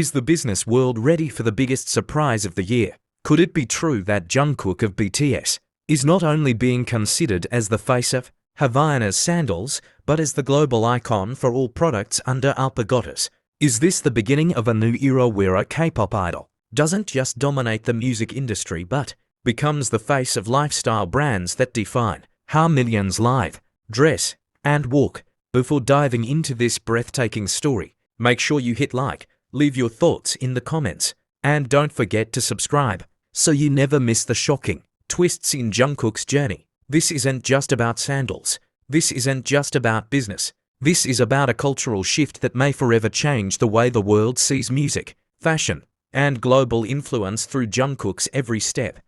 Is the business world ready for the biggest surprise of the year? Could it be true that Jungkook of BTS is not only being considered as the face of Havaianas Sandals, but as the global icon for all products under Alpargatas? Is this the beginning of a new era where a K-pop idol doesn't just dominate the music industry but becomes the face of lifestyle brands that define how millions live, dress, and walk? Before diving into this breathtaking story, make sure you hit like, leave your thoughts in the comments, and don't forget to subscribe so you never miss the shocking twists in Jungkook's journey. This isn't just about sandals. This isn't just about business. This is about a cultural shift that may forever change the way the world sees music, fashion, and global influence through Jungkook's every step.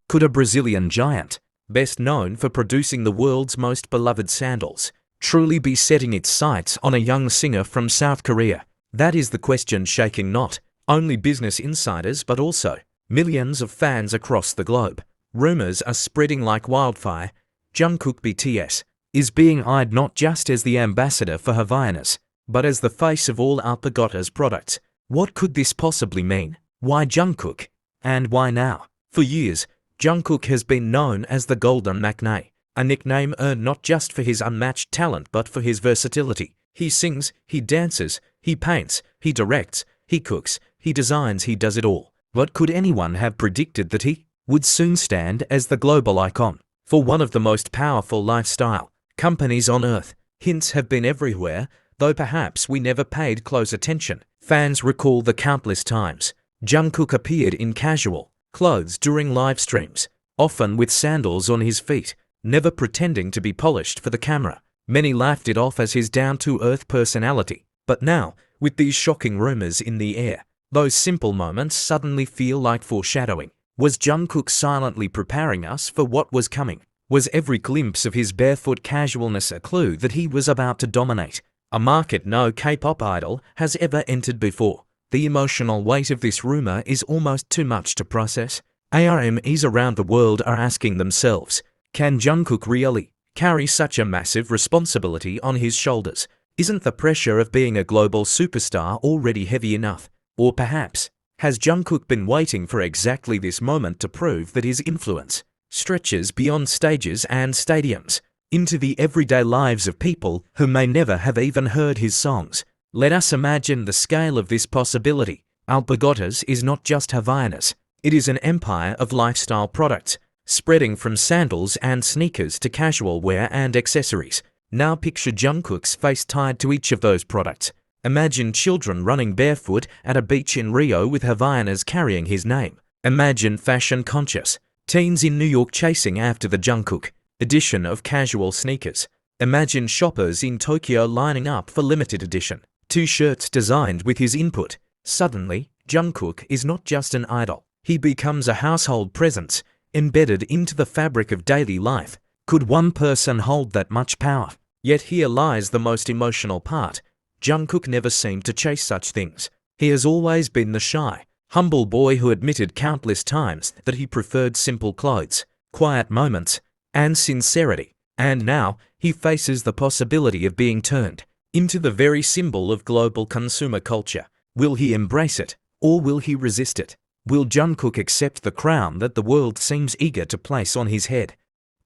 Could a Brazilian giant, best known for producing the world's most beloved sandals, truly be setting its sights on a young singer from South Korea? That is the question shaking not only business insiders but also millions of fans across the globe. Rumors are spreading like wildfire. Jungkook BTS is being eyed not just as the ambassador for Havaianas, but as the face of all Alpargatas products. What could this possibly mean? Why Jungkook? And why now? For years, Jungkook has been known as the Golden Maknae, a nickname earned not just for his unmatched talent but for his versatility. He sings, he dances, he paints, he directs, he cooks, he designs, he does it all. But could anyone have predicted that he would soon stand as the global icon for one of the most powerful lifestyle companies on earth? Hints have been everywhere, though perhaps we never paid close attention. Fans recall the countless times Jungkook appeared in casual clothes during live streams, often with sandals on his feet, never pretending to be polished for the camera. Many laughed it off as his down-to-earth personality. But now, with these shocking rumors in the air, those simple moments suddenly feel like foreshadowing. Was Jungkook silently preparing us for what was coming? Was every glimpse of his barefoot casualness a clue that he was about to dominate a market no K-pop idol has ever entered before? The emotional weight of this rumor is almost too much to process. ARMEs around the world are asking themselves, can Jungkook really carry such a massive responsibility on his shoulders? Isn't the pressure of being a global superstar already heavy enough? Or perhaps, has Jungkook been waiting for exactly this moment to prove that his influence stretches beyond stages and stadiums into the everyday lives of people who may never have even heard his songs? Let us imagine the scale of this possibility. Alpargatas is not just Havaianas. It is an empire of lifestyle products, spreading from sandals and sneakers to casual wear and accessories. Now picture Jungkook's face tied to each of those products. Imagine children running barefoot at a beach in Rio with Havaianas carrying his name. Imagine fashion-conscious teens in New York chasing after the Jungkook edition of casual sneakers. Imagine shoppers in Tokyo lining up for limited edition T-shirts designed with his input. Suddenly, Jungkook is not just an idol. He becomes a household presence, embedded into the fabric of daily life. Could one person hold that much power? Yet here lies the most emotional part. Jungkook never seemed to chase such things. He has always been the shy, humble boy who admitted countless times that he preferred simple clothes, quiet moments, and sincerity. And now, he faces the possibility of being turned into the very symbol of global consumer culture. Will he embrace it, or will he resist it? Will Jungkook accept the crown that the world seems eager to place on his head?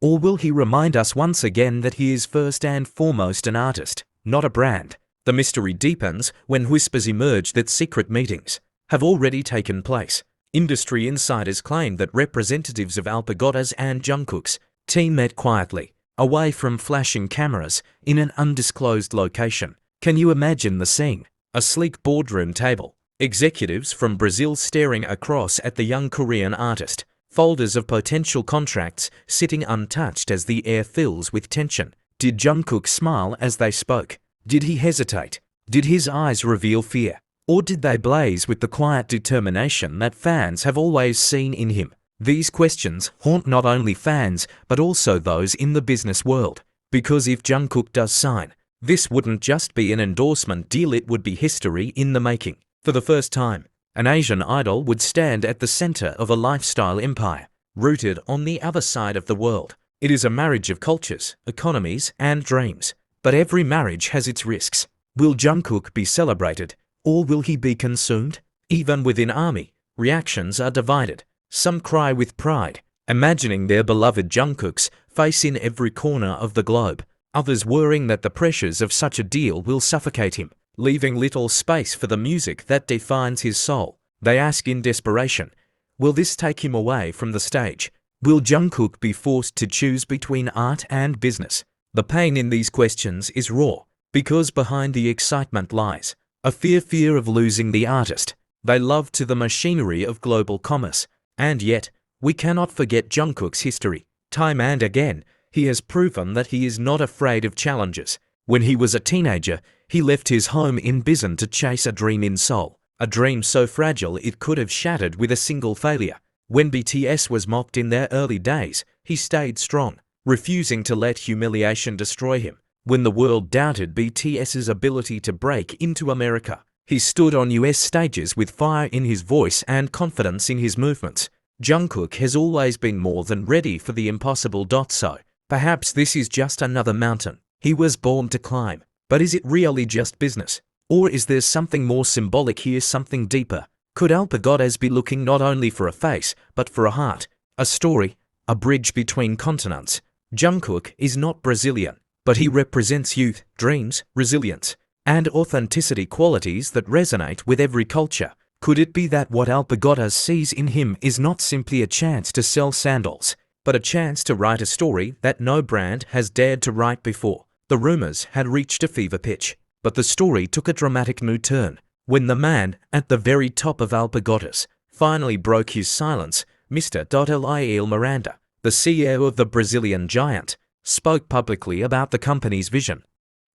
Or will he remind us once again that he is first and foremost an artist, not a brand? The mystery deepens when whispers emerge that secret meetings have already taken place. Industry insiders claim that representatives of Alpargatas and Jungkook's team met quietly, away from flashing cameras, in an undisclosed location. Can you imagine the scene? A sleek boardroom table, executives from Brazil staring across at the young Korean artist, folders of potential contracts sitting untouched as the air fills with tension. Did Jungkook smile as they spoke? Did he hesitate? Did his eyes reveal fear? Or did they blaze with the quiet determination that fans have always seen in him? These questions haunt not only fans but also those in the business world. Because if Jungkook does sign, this wouldn't just be an endorsement deal, it would be history in the making. For the first time, an Asian idol would stand at the center of a lifestyle empire, rooted on the other side of the world. It is a marriage of cultures, economies, and dreams. But every marriage has its risks. Will Jungkook be celebrated, or will he be consumed? Even within ARMY, reactions are divided. Some cry with pride, imagining their beloved Jungkook's face in every corner of the globe. Others worrying that the pressures of such a deal will suffocate him, leaving little space for the music that defines his soul. They ask in desperation, will this take him away from the stage? Will Jungkook be forced to choose between art and business? The pain in these questions is raw, because behind the excitement lies a fear of losing the artist they love to the machinery of global commerce. And yet, we cannot forget Jungkook's history. Time and again, he has proven that he is not afraid of challenges. When he was a teenager, he left his home in Bison to chase a dream in Seoul, a dream so fragile it could have shattered with a single failure. When BTS was mocked in their early days, he stayed strong, refusing to let humiliation destroy him. When the world doubted BTS's ability to break into America, he stood on US stages with fire in his voice and confidence in his movements. Jungkook has always been more than ready for the impossible. So, perhaps this is just another mountain he was born to climb. But is it really just business? Or is there something more symbolic here, something deeper? Could Alpargatas be looking not only for a face, but for a heart, a story, a bridge between continents? Jungkook is not Brazilian, but he represents youth, dreams, resilience, and authenticity, qualities that resonate with every culture. Could it be that what Alpargatas sees in him is not simply a chance to sell sandals, but a chance to write a story that no brand has dared to write before? The rumors had reached a fever pitch, but the story took a dramatic new turn when the man at the very top of Alpargatas finally broke his silence. Mr. Lil Miranda, the CEO of the Brazilian giant, spoke publicly about the company's vision.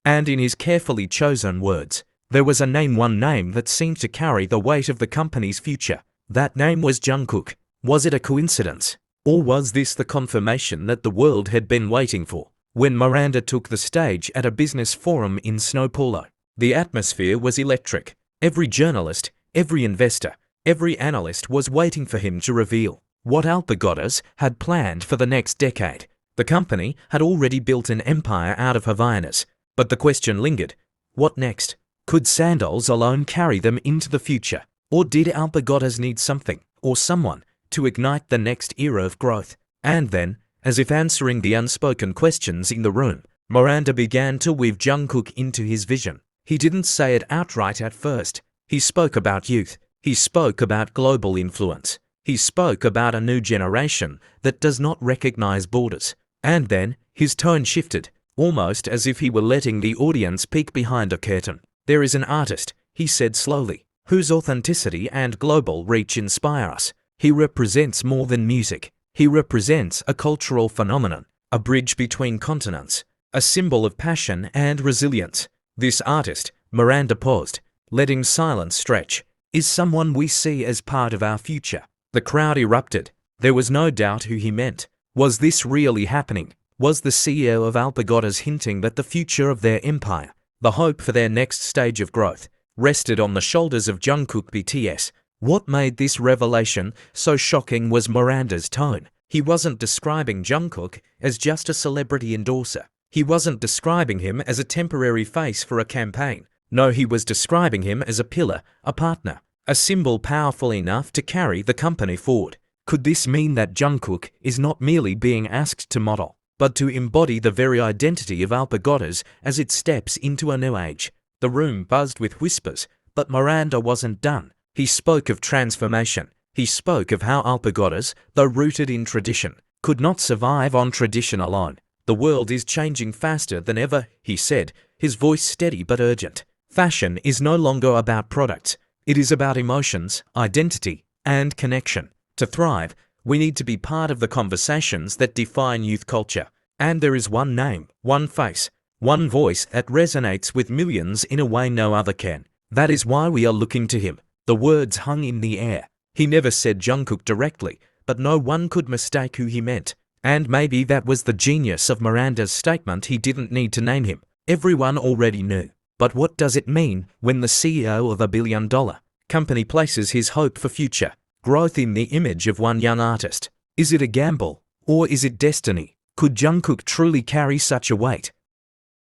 And in his carefully chosen words, there was one name that seemed to carry the weight of the company's future. That name was Jungkook. Was it a coincidence? Or was this the confirmation that the world had been waiting for? When Miranda took the stage at a business forum in São Paulo, the atmosphere was electric. Every journalist, every investor, every analyst was waiting for him to reveal what Alpargatas had planned for the next decade. The company had already built an empire out of Havaianas, but the question lingered, what next? Could Sandals alone carry them into the future? Or did Alpargatas need something, or someone, to ignite the next era of growth? And then, as if answering the unspoken questions in the room, Miranda began to weave Jungkook into his vision. He didn't say it outright at first. He spoke about youth. He spoke about global influence. He spoke about a new generation that does not recognize borders. And then, his tone shifted, almost as if he were letting the audience peek behind a curtain. There is an artist, he said slowly, whose authenticity and global reach inspire us. He represents more than music. He represents a cultural phenomenon, a bridge between continents, a symbol of passion and resilience. This artist, Miranda paused, letting silence stretch, is someone we see as part of our future. The crowd erupted. There was no doubt who he meant. Was this really happening? Was the CEO of Alpargatas hinting that the future of their empire, the hope for their next stage of growth, rested on the shoulders of Jungkook BTS? What made this revelation so shocking was Miranda's tone. He wasn't describing Jungkook as just a celebrity endorser. He wasn't describing him as a temporary face for a campaign. No, he was describing him as a pillar, a partner, a symbol powerful enough to carry the company forward. Could this mean that Jungkook is not merely being asked to model, but to embody the very identity of Alpargatas as it steps into a new age? The room buzzed with whispers, but Miranda wasn't done. He spoke of transformation. He spoke of how Alpargatas, though rooted in tradition, could not survive on tradition alone. The world is changing faster than ever, he said, his voice steady but urgent. Fashion is no longer about products. It is about emotions, identity, and connection. To thrive, we need to be part of the conversations that define youth culture. And there is one name, one face, one voice that resonates with millions in a way no other can. That is why we are looking to him. The words hung in the air. He never said Jungkook directly, but no one could mistake who he meant. And maybe that was the genius of Miranda's statement. He didn't need to name him. Everyone already knew. But what does it mean when the CEO of a billion-dollar company places his hope for future growth in the image of one young artist? Is it a gamble, or is it destiny? Could Jungkook truly carry such a weight?